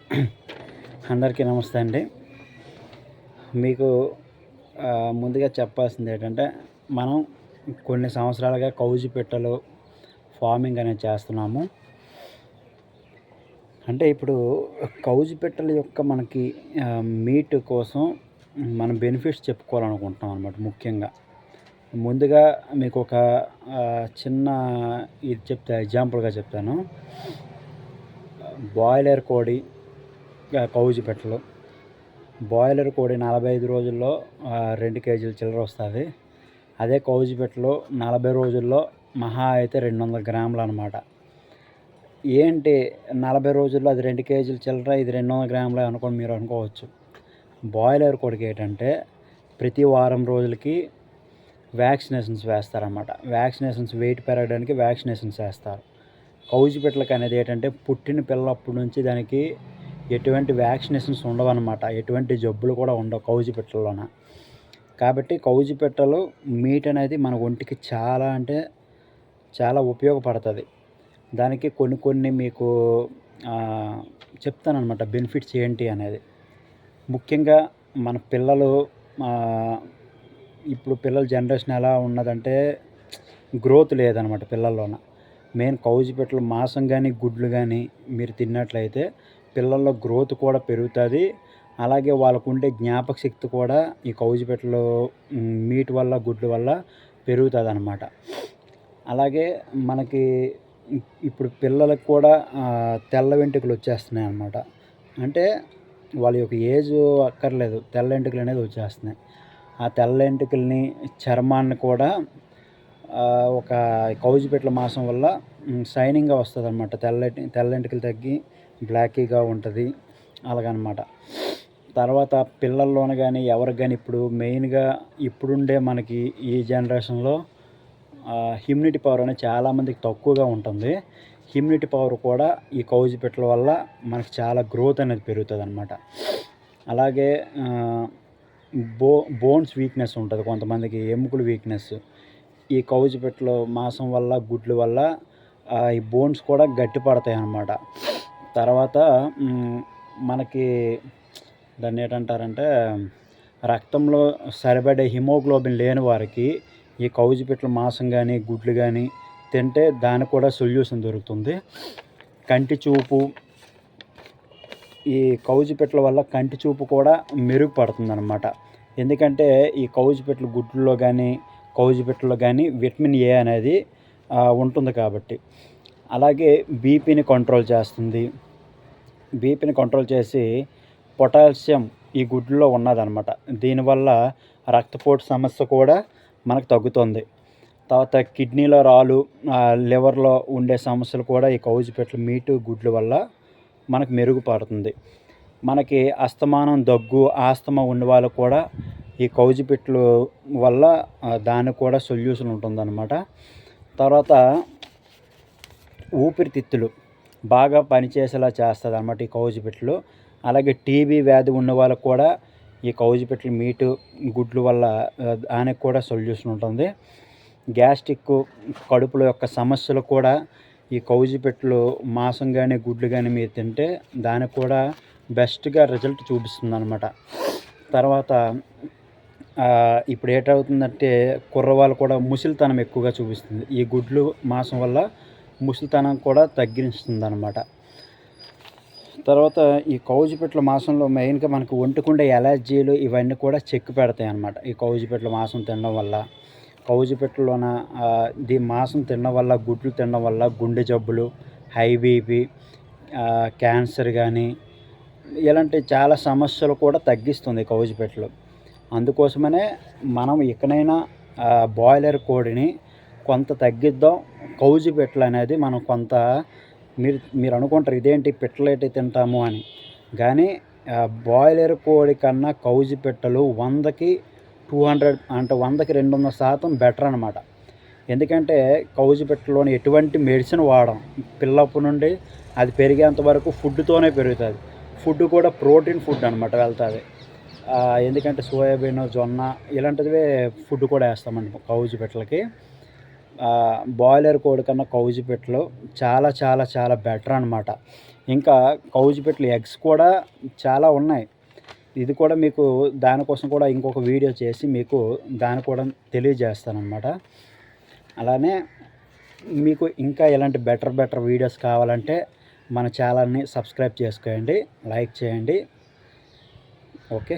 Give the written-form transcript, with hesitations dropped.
అందరికీ నమస్తే అండి. మీకు ముందుగా చెప్పాల్సింది ఏంటంటే, మనం కొన్ని సంవత్సరాలుగా కౌజు పిట్టలు ఫార్మింగ్ అనేది చేస్తున్నాము. అంటే ఇప్పుడు కౌజు పిట్టల యొక్క మనకి మీట్ కోసం మనం బెనిఫిట్స్ చెప్పుకోవాలనుకుంటున్నాం అనమాట ముఖ్యంగా. ముందుగా మీకు ఒక చిన్న ఇది ఎగ్జాంపుల్‌గా చెప్తాను. బాయిలర్ కోడి, కౌజు పిట్టలు. బాయిలర్ కోడి 45 రోజుల్లో 2 కేజీల చిల్లర వస్తుంది. అదే కౌజు పిట్టలు 40 రోజుల్లో మహా అయితే 200 గ్రాములు అనమాట. ఏంటి 40 రోజుల్లో అది 2 కేజీల చిల్లర, ఇది 200 గ్రాములే అనుకోని మీరు అనుకోవచ్చు. బాయిలర్ కోడికి ఏంటంటే ప్రతి వారం రోజులకి వ్యాక్సినేషన్స్ వేస్తారన్నమాట. వ్యాక్సినేషన్స్ వెయిట్ పెరగడానికి వ్యాక్సినేషన్స్ వేస్తారు. కౌజు పిట్టలకి అనేది ఏంటంటే పుట్టిన పిల్లప్పటి నుంచి దానికి ఎటువంటి వ్యాక్సినేషన్స్ ఉండవన్నమాట. ఎటువంటి జబ్బులు కూడా ఉండవు కౌజు పిట్టల్లోన. కాబట్టి కౌజు పిట్టలు మీట్ అనేది మన ఒంటికి చాలా అంటే చాలా ఉపయోగపడుతుంది. దానికి కొన్ని మీకు చెప్తానన్నమాట బెనిఫిట్స్ ఏంటి అనేది. ముఖ్యంగా మన పిల్లలు ఇప్పుడు పిల్లల జనరేషన్ ఎలా ఉన్నదంటే గ్రోత్ లేదనమాట పిల్లల్లోన. మెయిన్ కౌజు పిట్టలు మాంసం కానీ గుడ్లు కానీ మీరు తిన్నట్లయితే పిల్లల్లో గ్రోత్ కూడా పెరుగుతుంది. అలాగే వాళ్ళకు ఉండే జ్ఞాపక శక్తి కూడా ఈ కౌజు పిట్టలు మీట్ వల్ల గుడ్ల వల్ల పెరుగుతుంది అనమాట. అలాగే మనకి ఇప్పుడు పిల్లలకు కూడా తెల్ల వెంట్రుకలు వచ్చేస్తున్నాయి అన్నమాట. అంటే వాళ్ళ యొక్క ఏజ్ అక్కర్లేదు, తెల్ల వెంట్రుకలు అనేది వచ్చేస్తున్నాయి. ఆ తెల్ల వెంట్రుకల్ని చర్మాన్ని కూడా ఒక కౌజు పిట్టల మాంసం వల్ల షైనింగ్గా వస్తుంది అన్నమాట. తెల్ల వెంట్రుకలు తగ్గి బ్లాకీగా ఉంటుంది అలాగనమాట. తర్వాత పిల్లల్లోన కానీ ఎవరికి కానీ ఇప్పుడు మెయిన్గా ఇప్పుడుండే మనకి ఈ జనరేషన్లో హ్యూమిడిటీ పవర్ అనేది చాలామందికి తక్కువగా ఉంటుంది. హ్యూమిడిటీ పవర్ కూడా ఈ కౌజు పిట్టల వల్ల మనకి చాలా గ్రోత్ అనేది పెరుగుతుంది అనమాట. అలాగే బోన్స్ వీక్నెస్ ఉంటుంది కొంతమందికి, ఎముకలు వీక్నెస్. ఈ కౌజు పిట్టల మాంసం వల్ల గుడ్ల వల్ల ఈ బోన్స్ కూడా గట్టిపడతాయి అన్నమాట. తర్వాత మనకి దాన్ని ఏంటంటారంటే రక్తంలో సరిపడే హిమోగ్లోబిన్ లేని వారికి ఈ కౌజు పిట్టల మాంసం కానీ గుడ్లు కానీ తింటే దానికి కూడా సొల్యూషన్ దొరుకుతుంది. కంటి చూపు, ఈ కౌజు పిట్టల వల్ల కంటి చూపు కూడా మెరుగుపడుతుంది అన్నమాట. ఎందుకంటే ఈ కౌజు పిట్టల గుడ్లలో కానీ కౌజు పిట్టలో కానీ విటమిన్ ఏ అనేది ఉంటుంది కాబట్టి. అలాగే బీపీని కంట్రోల్ చేస్తుంది. బీపీని కంట్రోల్ చేసి పొటాషియం ఈ గుడ్లలో ఉన్నదన్నమాట. దీనివల్ల రక్తపోటు సమస్య కూడా మనకు తగ్గుతుంది. తర్వాత కిడ్నీలో రాళ్ళు, లివర్లో ఉండే సమస్యలు కూడా ఈ కౌజు పిట్టల మీటు గుడ్ల వల్ల మనకు మెరుగుపడుతుంది. మనకి అస్తమానం దగ్గు, ఆస్తమా ఉండే వాళ్ళకు కూడా ఈ కౌజు పిట్టల వల్ల దానికి కూడా సొల్యూషన్ ఉంటుందన్నమాట. తర్వాత ఊపిరితిత్తులు బాగా పనిచేసేలా చేస్తుంది అన్నమాట ఈ కౌజు పిట్టలు. అలాగే టీబీ వ్యాధి ఉన్న వాళ్ళకు కూడా ఈ కౌజు పిట్టల మీటు గుడ్ల వల్ల దానికి కూడా సొల్యూషన్ ఉంటుంది. గ్యాస్ట్రిక్, కడుపులో యొక్క సమస్యలు కూడా ఈ కౌజు పిట్టలు మాంసం కానీ గుడ్లు కానీ మీరు తింటే దానికి కూడా బెస్ట్గా రిజల్ట్ చూపిస్తుంది అనమాట. తర్వాత ఇప్పుడు ఏటవుతుందంటే కుర్రవాళ్ళు కూడా ముసలితనం ఎక్కువగా చూపిస్తుంది. ఈ గుడ్లు మాంసం వల్ల ముసలితనం కూడా తగ్గిస్తుంది అనమాట. తర్వాత ఈ కౌజు పిట్టల మాంసంలో మెయిన్గా మనకు ఒంటికుండే ఎలర్జీలు ఇవన్నీ కూడా చెక్ పెడతాయి అన్నమాట. ఈ కౌజు పిట్టల మాంసం తినడం వల్ల, కౌజు పిట్టలోన మాంసం తినడం వల్ల, గుడ్లు తినడం వల్ల గుండె జబ్బులు, హై బీపీ, క్యాన్సర్ కానీ ఇలాంటి చాలా సమస్యలు కూడా తగ్గిస్తుంది కౌజు పిట్టలు. అందుకోసమనే మనం ఎక్కడైనా బాయిలర్ కోడిని కొంత తగ్గిద్దాం. కౌజు పిట్టలు అనేది మనం కొంత మీరు అనుకుంటారు ఇదేంటి పిట్టలేటి తింటాము అని. కానీ బాయిలర్ కోడి కన్నా కౌజు పిట్టలు 100కి 200 అంటే 100కి 200% బెటర్ అనమాట. ఎందుకంటే కౌజు పిట్టలోని ఎటువంటి మెడిసిన్ వాడం. పిల్లప్పటి నుండి అది పెరిగేంత వరకు ఫుడ్తోనే పెరుగుతుంది. ఫుడ్ కూడా ప్రోటీన్ ఫుడ్ అనమాట వెళ్తుంది. ఎందుకంటే సోయాబీన్, జొన్న ఇలాంటివే ఫుడ్ కూడా వేస్తామండి కౌజు పిట్టలకి. బాయిలర్ కోడి కన్నా కౌజు పెట్టలు చాలా చాలా చాలా బెటర్ అనమాట. ఇంకా కౌజు పెట్టలు ఎగ్స్ కూడా చాలా ఉన్నాయి. ఇది కూడా మీకు దానికోసం కూడా ఇంకొక వీడియో చేసి మీకు దాన్ని కూడా తెలియజేస్తానన్నమాట. అలానే మీకు ఇంకా ఇలాంటి బెటర్ వీడియోస్ కావాలంటే మన ఛానల్ని సబ్స్క్రైబ్ చేసుకోండి, లైక్ చేయండి. ఓకే.